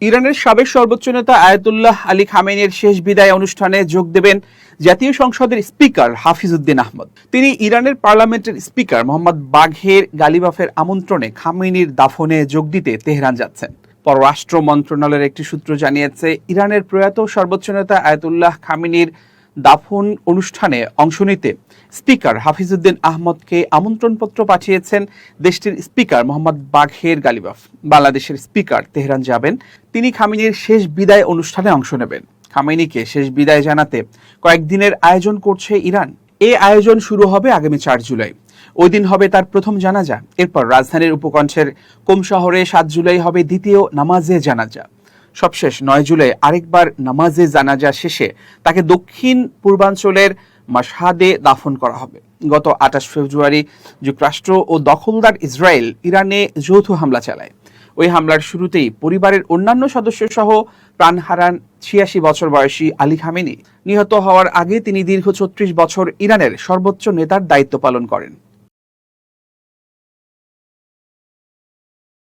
ইরানের সাবেক সর্বোচ্চ নেতা আয়াতুল্লাহ আলী খামেনির শেষ বিদায় অনুষ্ঠানে যোগ দেবেন জাতীয় সংসদের স্পিকার হাফিজউদ্দিন আহমদ। তিনি ইরানের পার্লামেন্টের স্পিকার মোহাম্মদ বাঘের গালিবাফের আমন্ত্রণে খামেনির দাফনে যোগ দিতে তেহরান যাচ্ছেন। পররাষ্ট্র মন্ত্রণালয়ের একটি সূত্র জানিয়েছে, ইরানের প্রয়াত সর্বোচ্চ নেতা আয়াতুল্লাহ খামেনির দাফন অনুষ্ঠানে অংশ নিতে স্পিকার হাফিজউদ্দিন আহমদকে আমন্ত্রণপত্র পাঠিয়েছেন দেশটির স্পিকার মোহাম্মদ বাঘের গালিবাফ। বাংলাদেশের স্পিকার তেহরান যাবেন। তিনি খামেনির শেষ বিদায় অনুষ্ঠানে অংশ নেবেন। খামেনিকে শেষ বিদায় জানাতে কয়েকদিনের আয়োজন করছে ইরান। এই আয়োজন শুরু হবে আগামী 4 জুলাই। ওই দিন হবে তার প্রথম জানাজা। এরপর রাজধানীর উপকণ্ঠের কোম শহরে 7 জুলাই হবে দ্বিতীয় নামাজে জানাজা। সবশেষ 9 জুলাই আরেকবার নামাজে জানাজা শেষে তাকে দক্ষিণ পূর্বাঞ্চলের মাশহাদে দাফন করা হবে। গত 28 ফেব্রুয়ারি যুক্তরাষ্ট্র ও দখলদার ইসরায়েল ইরানে যৌথ হামলা চালায়। ওই হামলার শুরুতেই পরিবারের অন্যান্য সদস্য সহ প্রাণ হারান 86 বছর বয়সী আলী খামেনি। নিহত হওয়ার আগে তিনি দীর্ঘ 36 বছর ইরানের সর্বোচ্চ নেতার দায়িত্ব পালন করেন।